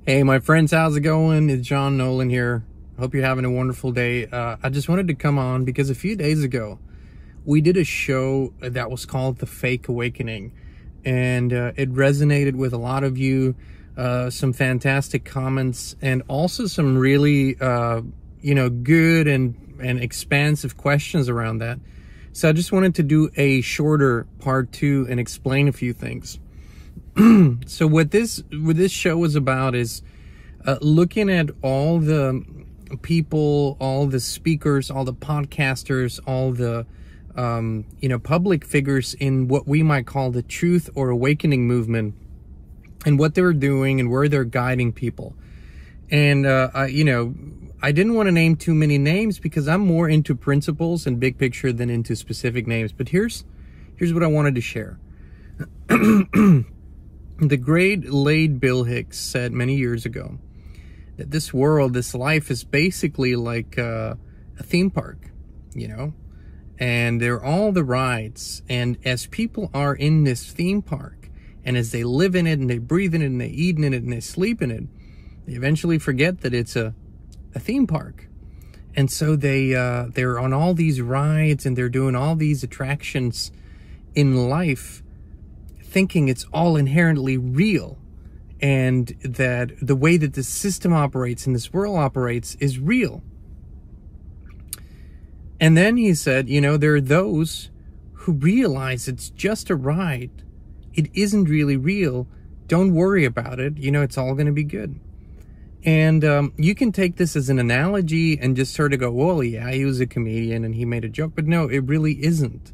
Hey, my friends, how's it going? It's John Nolan here. Hope you're having a wonderful day. I just wanted to come on because a few days ago, we did a show that was called The Fake Awakening, and it resonated with a lot of you. Some fantastic comments, and also some really, good and expansive questions around that. So I just wanted to do a shorter part 2 and explain a few things. So what this show was about is looking at all the people, all the speakers, all the podcasters, all the public figures in what we might call the truth or awakening movement, and what they're doing and where they're guiding people. And I didn't want to name too many names because I'm more into principles and big picture than into specific names. But here's what I wanted to share. The great late Bill Hicks said many years ago that this world, this life is basically like a theme park, and there are all the rides. And as people are in this theme park, and as they live in it and they breathe in it and they eat in it and they sleep in it, they eventually forget that it's a theme park. And so they're on all these rides and they're doing all these attractions in life, thinking it's all inherently real, and that the way that the system operates and this world operates is real. And then he said, there are those who realize it's just a ride. It isn't really real. Don't worry about it. It's all going to be good. And you can take this as an analogy and just sort of go, well, yeah, he was a comedian and he made a joke. But no, it really isn't.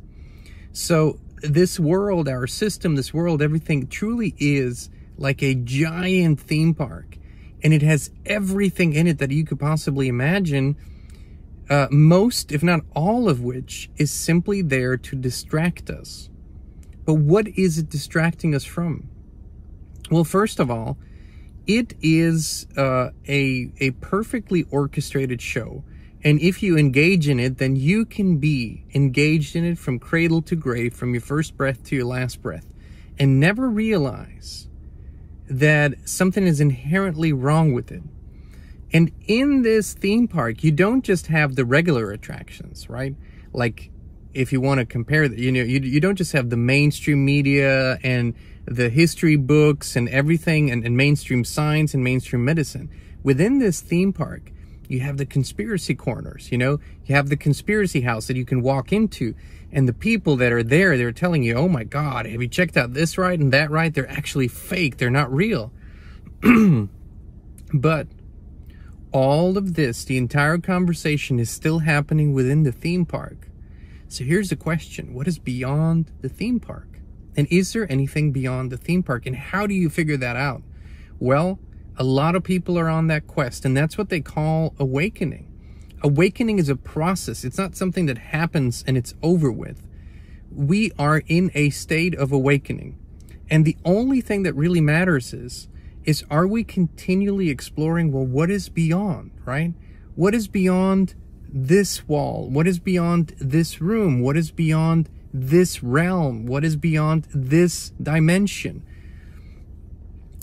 So this world, our system, this world, everything truly is like a giant theme park, and it has everything in it that you could possibly imagine, most, if not all of which, is simply there to distract us. But what is it distracting us from? Well, first of all, it is a perfectly orchestrated show. And if you engage in it, then you can be engaged in it from cradle to grave, from your first breath to your last breath, and never realize that something is inherently wrong with it. And in this theme park, you don't just have the regular attractions, right? Like, if you want to compare, you don't just have the mainstream media and the history books and everything, and mainstream science and mainstream medicine. Within this theme park, you have the conspiracy corners, you have the conspiracy house that you can walk into, and the people that are there, they're telling you, oh my God, have you checked out this ride and that ride? They're actually fake. They're not real. But all of this, the entire conversation is still happening within the theme park. So here's the question. What is beyond the theme park? And is there anything beyond the theme park? And how do you figure that out? Well, a lot of people are on that quest, and that's what they call awakening. Awakening is a process. It's not something that happens and it's over with. We are in a state of awakening. And the only thing that really matters is are we continually exploring, well, what is beyond, right? What is beyond this wall? What is beyond this room? What is beyond this realm? What is beyond this dimension?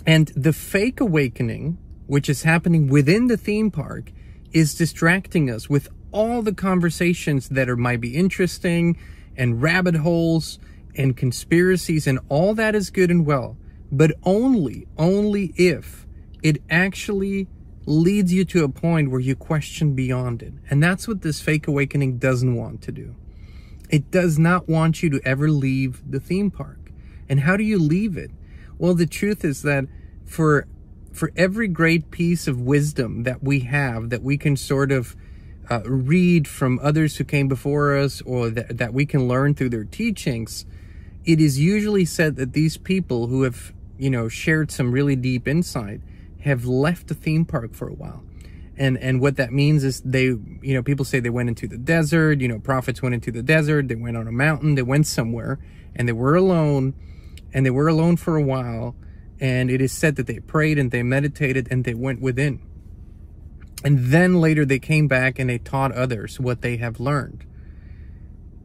And the fake awakening, which is happening within the theme park, is distracting us with all the conversations that might be interesting, and rabbit holes and conspiracies, and all that is good and well, but only if it actually leads you to a point where you question beyond it. And that's what this fake awakening doesn't want to do. It does not want you to ever leave the theme park. And how do you leave it? Well, the truth is that for every great piece of wisdom that we have, that we can sort of read from others who came before us, or that we can learn through their teachings, it is usually said that these people who have, shared some really deep insight have left the theme park for a while. And what that means is people say they went into the desert, prophets went into the desert, they went on a mountain, they went somewhere, and they were alone, for a while. And it is said that they prayed and they meditated and they went within. And then later they came back and they taught others what they have learned.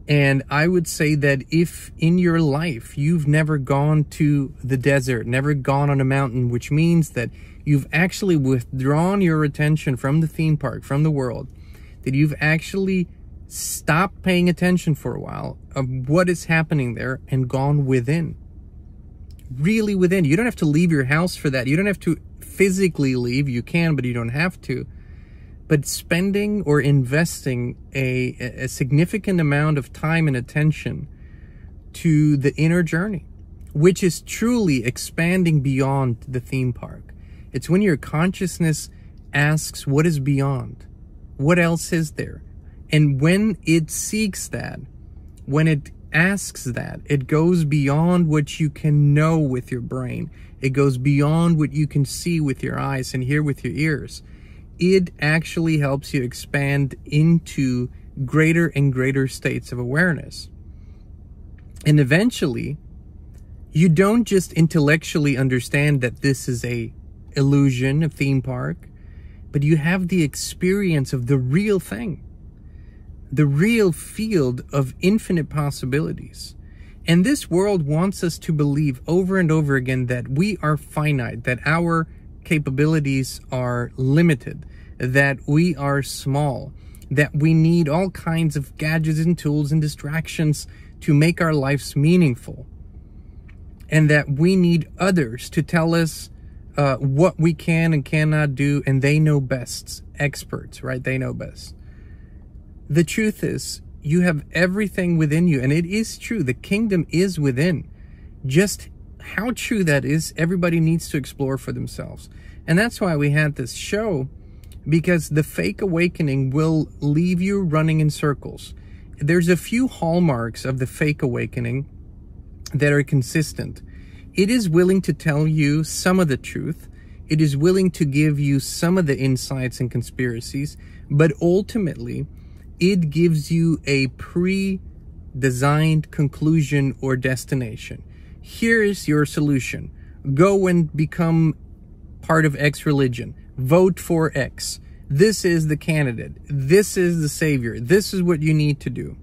And I would say that if in your life you've never gone to the desert, never gone on a mountain, which means that you've actually withdrawn your attention from the theme park, from the world, that you've actually stopped paying attention for a while of what is happening there and gone within. Really within. You don't have to leave your house for that. You don't have to physically leave. You can, but you don't have to. But spending or investing a significant amount of time and attention to the inner journey, which is truly expanding beyond the theme park. It's when your consciousness asks, what is beyond? What else is there? And when it seeks that, when it asks that, it goes beyond what you can know with your brain. It goes beyond what you can see with your eyes and hear with your ears. It actually helps you expand into greater and greater states of awareness. And eventually, you don't just intellectually understand that this is a illusion, a theme park, but you have the experience of the real thing, the real field of infinite possibilities. And this world wants us to believe over and over again that we are finite, that our capabilities are limited, that we are small, that we need all kinds of gadgets and tools and distractions to make our lives meaningful, and that we need others to tell us what we can and cannot do, and they know best. Experts, right? They know best. The truth is, you have everything within you, and it is true. The kingdom is within. Just how true that is, everybody needs to explore for themselves. And that's why we had this show, because the fake awakening will leave you running in circles. There's a few hallmarks of the fake awakening that are consistent. It is willing to tell you some of the truth. It is willing to give you some of the insights and conspiracies, but ultimately, it gives you a pre-designed conclusion or destination. Here is your solution. Go and become part of X religion. Vote for X. This is the candidate. This is the savior. This is what you need to do.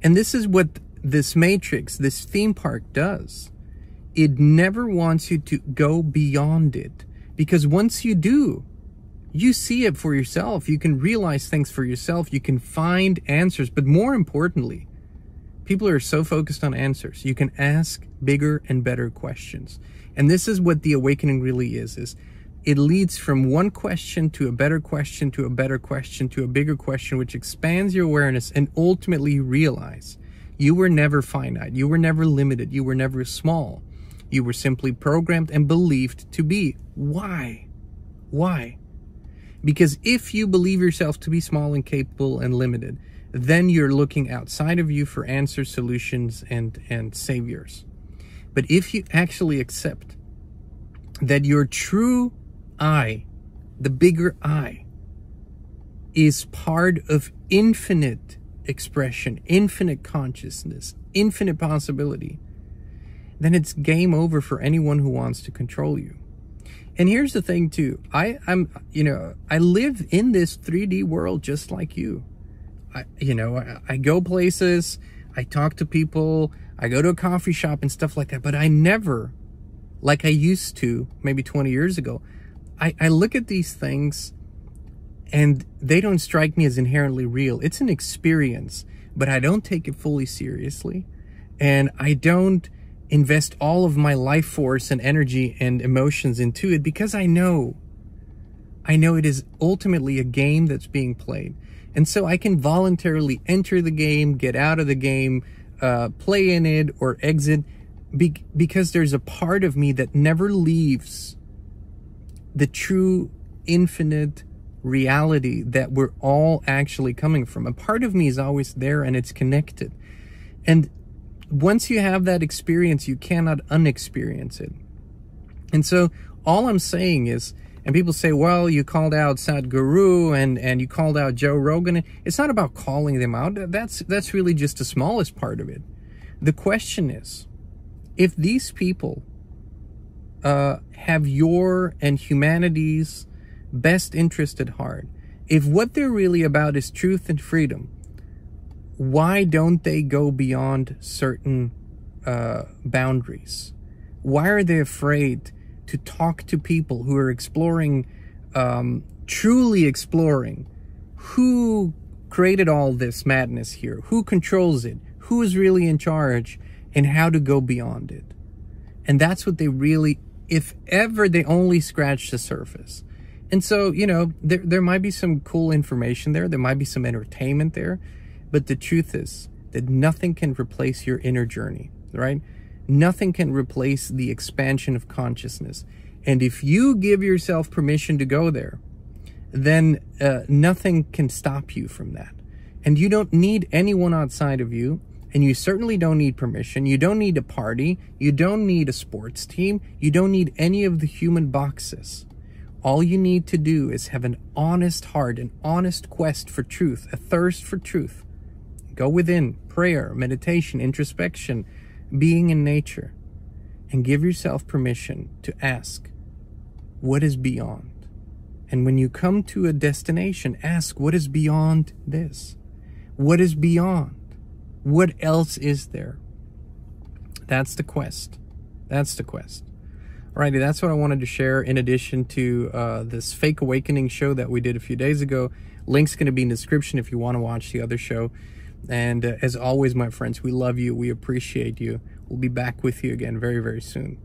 And this is what this matrix, this theme park does. It never wants you to go beyond it. Because once you do, you see it for yourself. You can realize things for yourself. You can find answers. But more importantly, people are so focused on answers. You can ask bigger and better questions. And this is what the awakening really is it leads from one question to a better question to a better question to a bigger question, which expands your awareness, and ultimately you realize you were never finite. You were never limited. You were never small. You were simply programmed and believed to be. Why? Why? Because if you believe yourself to be small and capable and limited, then you're looking outside of you for answers, solutions, and saviors. But if you actually accept that your true I, the bigger I, is part of infinite expression, infinite consciousness, infinite possibility, then it's game over for anyone who wants to control you. And here's the thing too. I live in this 3D world just like you. I go places, I talk to people, I go to a coffee shop and stuff like that, but I never, like I used to maybe 20 years ago, I look at these things and they don't strike me as inherently real. It's an experience, but I don't take it fully seriously. And I don't invest all of my life force and energy and emotions into it, because I know it is ultimately a game that's being played. And so I can voluntarily enter the game, get out of the game, play in it or exit, because there's a part of me that never leaves the true infinite reality that we're all actually coming from. A part of me is always there, and it's connected. And once you have that experience, you cannot unexperience it. And so all I'm saying is, and people say, well, you called out Sadhguru and you called out Joe Rogan. It's not about calling them out. That's really just the smallest part of it. The question is, if these people have your and humanity's best interest at heart, if what they're really about is truth and freedom, why don't they go beyond certain boundaries? Why are they afraid to talk to people who are exploring, truly exploring, who created all this madness here, who controls it, who is really in charge, and how to go beyond it? And that's what they really, if ever, they only scratch the surface. And so, you know, there might be some cool information there. There might be some entertainment there. But the truth is that nothing can replace your inner journey, right? Nothing can replace the expansion of consciousness. And if you give yourself permission to go there, then nothing can stop you from that. And you don't need anyone outside of you. And you certainly don't need permission. You don't need a party. You don't need a sports team. You don't need any of the human boxes. All you need to do is have an honest heart, an honest quest for truth, a thirst for truth. Go within, prayer, meditation, introspection, being in nature, and give yourself permission to ask, what is beyond? And when you come to a destination, ask, what is beyond this? What is beyond? What else is there? That's the quest. That's the quest. Alrighty, that's what I wanted to share in addition to this Fake Awakening show that we did a few days ago. Link's going to be in the description if you want to watch the other show. And as always, my friends, we love you. We appreciate you. We'll be back with you again very, very soon.